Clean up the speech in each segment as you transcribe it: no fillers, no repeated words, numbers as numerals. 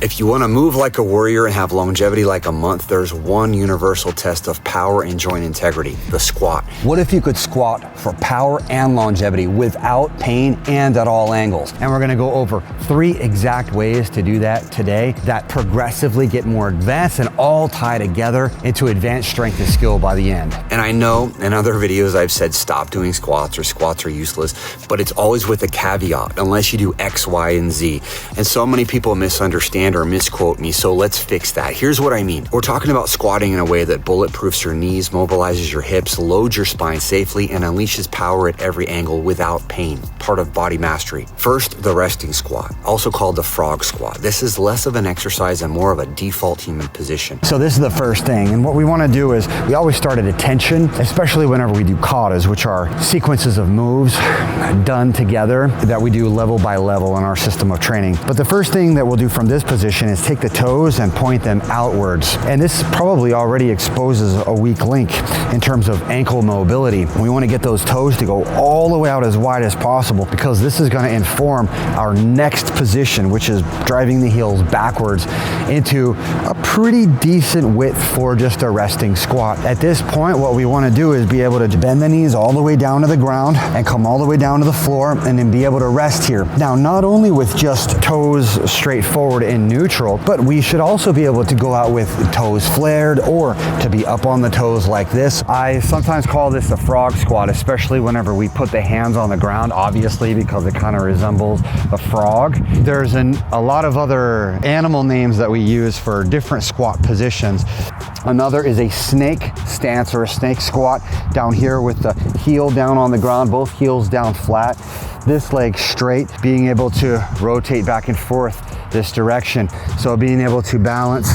If you want to move like a warrior and have longevity like a month, there's one universal test of power and joint integrity, the squat. What if you could squat for power and longevity without pain and at all angles? And we're going to go over 3 exact ways to do that today that progressively get more advanced and all tie together into advanced strength and skill by the end. And I know in other videos I've said stop doing squats or squats are useless, but it's always with a caveat, unless you do X, Y, and Z. And so many people misunderstand or misquote me, so let's fix that. Here's what I mean. We're talking about squatting in a way that bulletproofs your knees, mobilizes your hips, loads your spine safely, and unleashes power at every angle without pain. Part of body mastery. First, the resting squat, also called the frog squat. This is less of an exercise and more of a default human position. So this is the first thing, and what we want to do is we always start at attention, especially whenever we do katas, which are sequences of moves done together that we do level by level in our system of training. But the first thing that we'll do from this position is take the toes and point them outwards. And this probably already exposes a weak link in terms of ankle mobility. We want to get those toes to go all the way out as wide as possible, because this is going to inform our next position, which is driving the heels backwards into a pretty decent width for just a resting squat. At this point, what we want to do is be able to bend the knees all the way down to the ground and come all the way down to the floor and then be able to rest here. Now, not only with just toes straight forward in neutral, but we should also be able to go out with toes flared or to be up on the toes like this. I sometimes call this a frog squat, especially whenever we put the hands on the ground, obviously, because it kind of resembles a frog. There's a lot of other animal names that we use for different squat positions. Another is a snake stance or a snake squat, down here with the heel down on the ground, both heels down flat, this leg straight, being able to rotate back and forth this direction. So being able to balance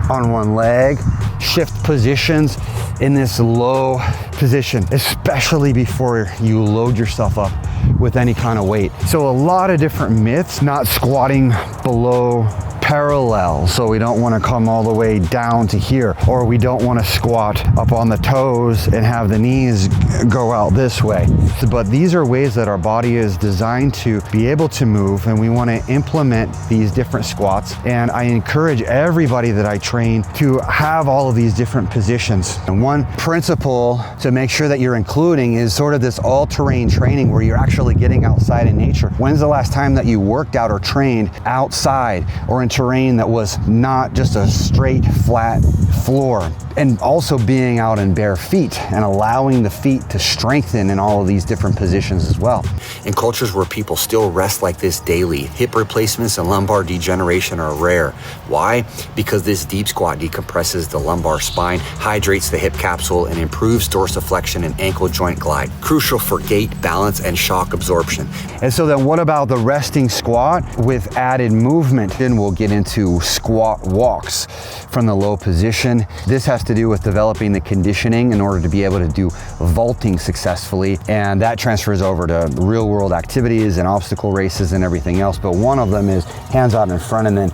on one leg, shift positions in this low position, especially before you load yourself up with any kind of weight. So a lot of different myths, not squatting below parallel, so we don't want to come all the way down to here, or we don't want to squat up on the toes and have the knees go out this way. But these are ways that our body is designed to be able to move, and we want to implement these different squats. And I encourage everybody that I train to have all of these different positions. And one principle to make sure that you're including is sort of this all-terrain training where you're actually getting outside in nature. When's the last time that you worked out or trained outside or in terrain that was not just a straight flat floor? And also being out in bare feet and allowing the feet to strengthen in all of these different positions as well. In cultures where people still rest like this daily, hip replacements and lumbar degeneration are rare. Why? Because this deep squat decompresses the lumbar spine, hydrates the hip capsule, and improves dorsiflexion and ankle joint glide. Crucial for gait, balance, and shock absorption. And so then what about the resting squat with added movement? Then we'll get into squat walks from the low position. This has to do with developing the conditioning in order to be able to do vaulting successfully, and that transfers over to real world activities and obstacle races and everything else. But one of them is hands out in front and then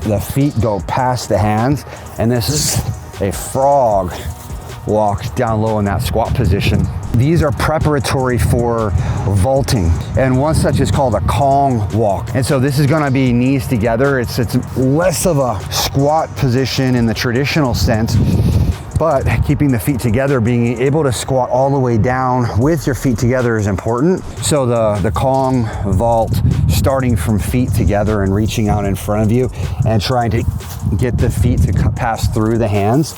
the feet go past the hands, and this is a frog walk down low in that squat position. These are preparatory for vaulting, and one such is called a Kong walk. And so this is going to be knees together. It's less of a squat position in the traditional sense, but keeping the feet together, being able to squat all the way down with your feet together is important. So the Kong vault, starting from feet together and reaching out in front of you and trying to get the feet to pass through the hands.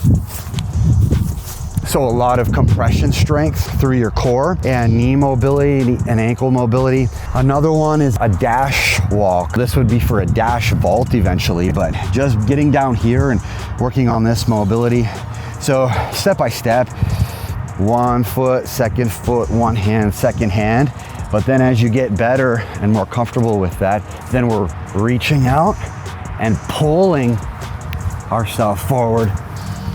So a lot of compression strength through your core and knee mobility and ankle mobility. Another one is a dash walk. This would be for a dash vault eventually, but just getting down here and working on this mobility. So step by step, 1 foot, 2nd foot, 1 hand, 2nd hand. But then as you get better and more comfortable with that, then we're reaching out and pulling ourselves forward.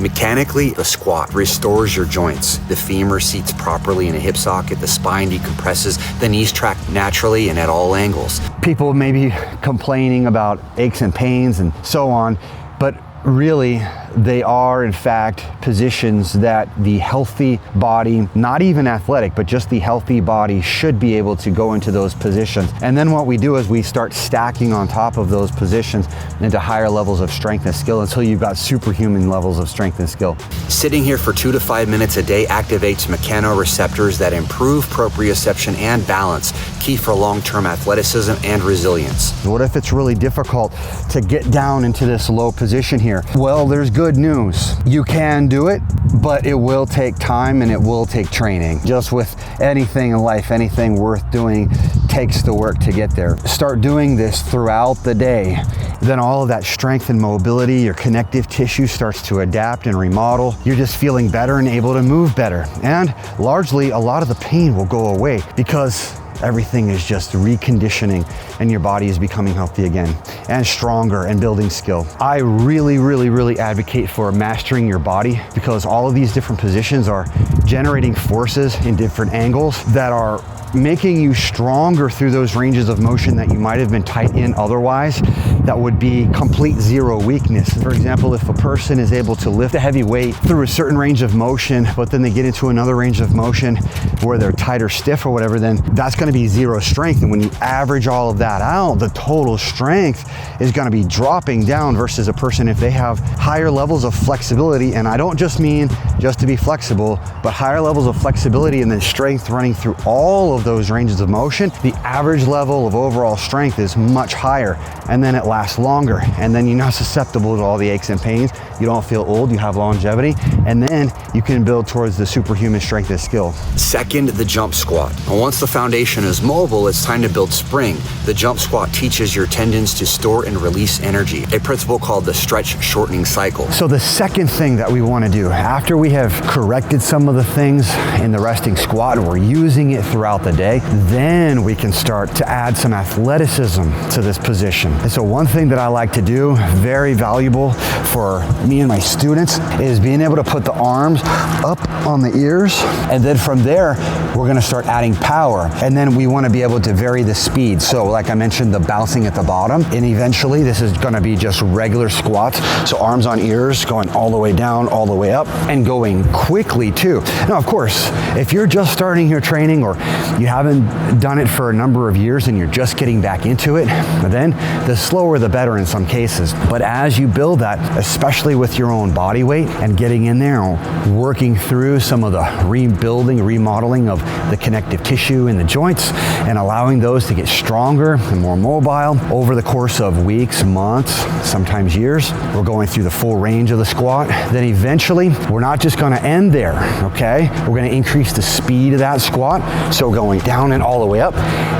Mechanically, the squat restores your joints. The femur seats properly in a hip socket, the spine decompresses, the knees track naturally and at all angles. People may be complaining about aches and pains and so on, but really, they are in fact positions that the healthy body, not even athletic, but just the healthy body should be able to go into those positions. And then what we do is we start stacking on top of those positions into higher levels of strength and skill until you've got superhuman levels of strength and skill. Sitting here for 2 to 5 minutes a day activates mechanoreceptors that improve proprioception and balance, key for long-term athleticism and resilience. What if it's really difficult to get down into this low position here? Well, there's good news. You can do it, but it will take time and it will take training. Just with anything in life, anything worth doing takes the work to get there. Start doing this throughout the day. Then all of that strength and mobility, your connective tissue starts to adapt and remodel. You're just feeling better and able to move better. And largely, a lot of the pain will go away because everything is just reconditioning and your body is becoming healthy again and stronger and building skill. I really advocate for mastering your body because all of these different positions are generating forces in different angles that are making you stronger through those ranges of motion that you might have been tight in otherwise. That would be complete zero weakness. For example, if a person is able to lift a heavy weight through a certain range of motion, but then they get into another range of motion where they're tight or stiff or whatever, then that's going to be zero strength. And when you average all of that out, the total strength is going to be dropping down versus a person if they have higher levels of flexibility. And I don't just mean just to be flexible, but higher levels of flexibility and then strength running through all of those ranges of motion. The average level of overall strength is much higher, and then it lasts longer, and then you're not susceptible to all the aches and pains. You don't feel old, you have longevity, and then you can build towards the superhuman strength and skill. Second, the jump squat. And once the foundation is mobile, it's time to build spring. The jump squat teaches your tendons to store and release energy, a principle called the stretch shortening cycle. So the second thing that we want to do after we have corrected some of the things in the resting squat and we're using it throughout the day, then we can start to add some athleticism to this position. And so one thing that I like to do, very valuable for me and my students, is being able to put the arms up on the ears, and then from there we're going to start adding power, and then we want to be able to vary the speed. So like I mentioned, the bouncing at the bottom, and eventually this is going to be just regular squats, so arms on ears going all the way down, all the way up, and going quickly too. Now of course, if you're just starting your training or you haven't done it for a number of years and you're just getting back into it, then the slower the better in some cases. But as you build that, especially with your own body weight and getting in there and working through some of the rebuilding, remodeling of the connective tissue in the joints and allowing those to get stronger and more mobile over the course of weeks, months, sometimes years, we're going through the full range of the squat. Then eventually, we're not just going to end there, okay? We're going to increase the speed of that squat. So going down and all the way up,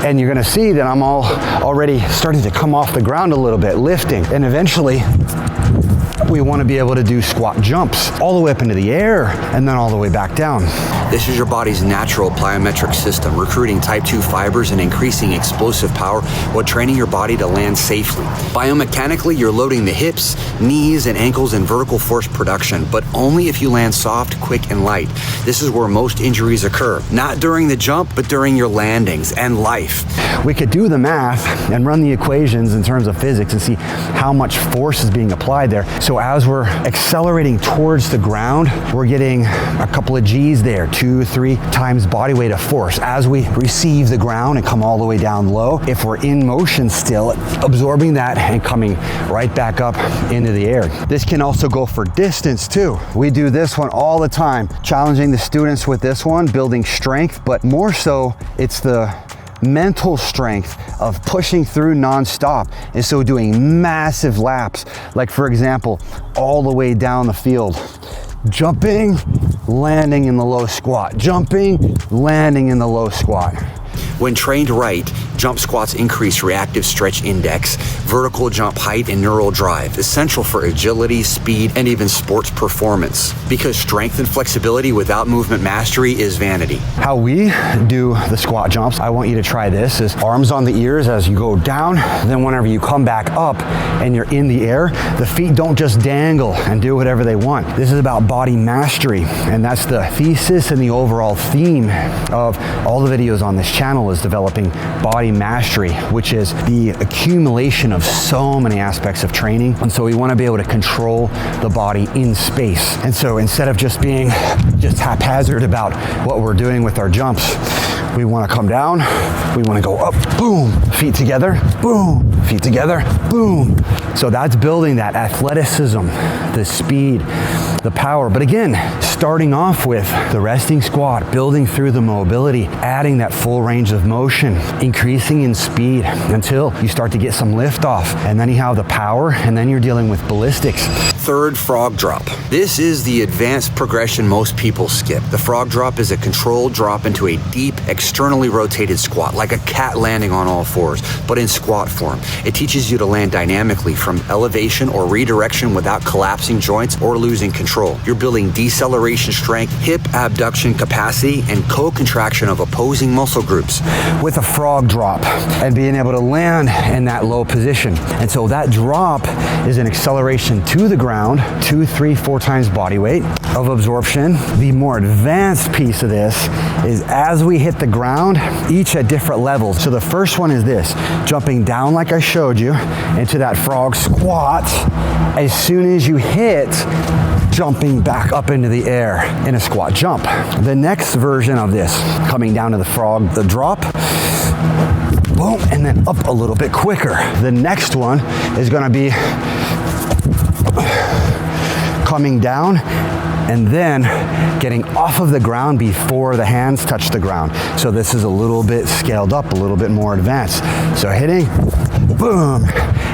and you're going to see that I'm already starting to come off the ground a little bit, lifting, and eventually we want to be able to do squat jumps all the way up into the air and then all the way back down. This is your body's natural plyometric system, recruiting type 2 fibers and increasing explosive power while training your body to land safely. Biomechanically, you're loading the hips, knees, and ankles in vertical force production, but only if you land soft, quick, and light. This is where most injuries occur, not during the jump, but during your landings and life. We could do the math and run the equations in terms of physics and see how much force is being applied there. So as we're accelerating towards the ground, we're getting a couple of G's there, 2-3 times body weight of force. As we receive the ground and come all the way down low, if we're in motion still, absorbing that and coming right back up into the air. This can also go for distance too. We do this one all the time, challenging the students with this one, building strength, but more so it's the mental strength of pushing through nonstop. And so doing massive laps, like for example, all the way down the field, jumping, landing in the low squat, jumping, landing in the low squat. When trained right, jump squats increase reactive stretch index, vertical jump height, and neural drive, essential for agility, speed, and even sports performance. Because strength and flexibility without movement mastery is vanity. How we do the squat jumps, I want you to try this, is arms on the ears as you go down, then whenever you come back up and you're in the air, the feet don't just dangle and do whatever they want. This is about body mastery, and that's the thesis and the overall theme of all the videos on this channel, is developing body mastery, which is the accumulation of of so many aspects of training. And so we want to be able to control the body in space. And so instead of just being just haphazard about what we're doing with our jumps, we want to come down, we want to go up, boom, feet together, boom, feet together, boom. So that's building that athleticism, the speed, the power. But again, starting off with the resting squat, building through the mobility, adding that full range of motion, increasing in speed until you start to get some lift off. And then you have the power, and then you're dealing with ballistics. Third, frog drop. This is the advanced progression most people skip. The frog drop is a controlled drop into a deep, externally rotated squat, like a cat landing on all fours, but in squat form. It teaches you to land dynamically from elevation or redirection without collapsing joints or losing control. You're building deceleration strength, hip abduction capacity, and co-contraction of opposing muscle groups. With a frog drop and being able to land in that low position. And so that drop is an acceleration to the ground, 2, 3, 4 times body weight of absorption. The more advanced piece of this is as we hit the ground, each at different levels. So the first one is this, jumping down like I showed you into that frog squat. As soon as you hit, jumping back up into the air in a squat jump. The next version of this, coming down to the frog, the drop, boom, and then up a little bit quicker. The next one is gonna be coming down and then getting off of the ground before the hands touch the ground. So this is a little bit scaled up, a little bit more advanced. So hitting, boom,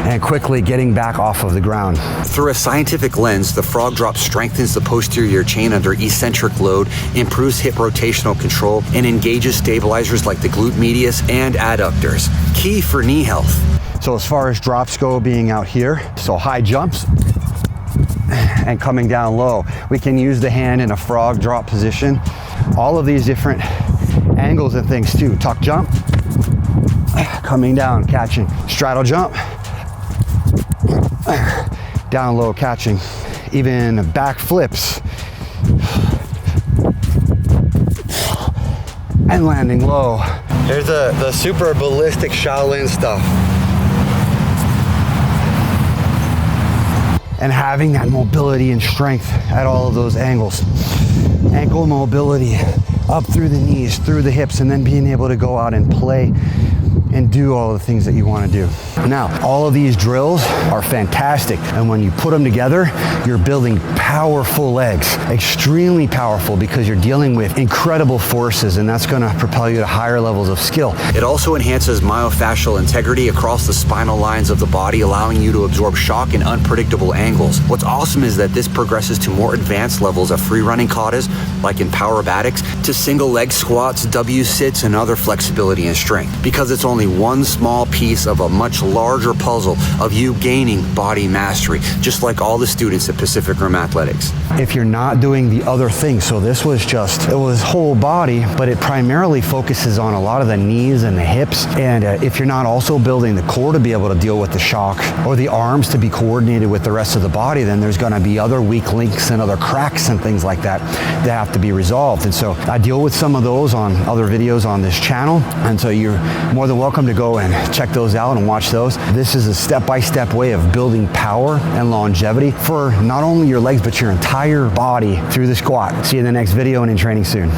and quickly getting back off of the ground. Through a scientific lens, the frog drop strengthens the posterior chain under eccentric load, improves hip rotational control, and engages stabilizers like the glute medius and adductors. Key for knee health. So as far as drops go, being out here, so high jumps and coming down low. We can use the hand in a frog drop position. All of these different angles and things too. Tuck jump, coming down, catching. Straddle jump, down low, catching. Even back flips. And landing low. Here's the super ballistic Shaolin stuff. And having that mobility and strength at all of those angles. Ankle mobility up through the knees, through the hips, and then being able to go out and play and do all the things that you want to do. Now, all of these drills are fantastic, and when you put them together, you're building powerful legs, extremely powerful, because you're dealing with incredible forces, and that's going to propel you to higher levels of skill. It also enhances myofascial integrity across the spinal lines of the body, allowing you to absorb shock in unpredictable angles. What's awesome is that this progresses to more advanced levels of free running katas, like in Powerbatics, to single leg squats, W-sits, and other flexibility and strength, because it's only one small piece of a much larger puzzle of you gaining body mastery, just like all the students at Pacific Rim Athletics. If you're not doing the other things, so this was just, it was whole body, but it primarily focuses on a lot of the knees and the hips. And if you're not also building the core to be able to deal with the shock, or the arms to be coordinated with the rest of the body, then there's gonna be other weak links and other cracks and things like that that have to be resolved. And so I deal with some of those on other videos on this channel. And so you're more than welcome to go and check those out and watch those. This is a step-by-step way of building power and longevity for not only your legs, but your entire body through the squat. See you in the next video and in training soon.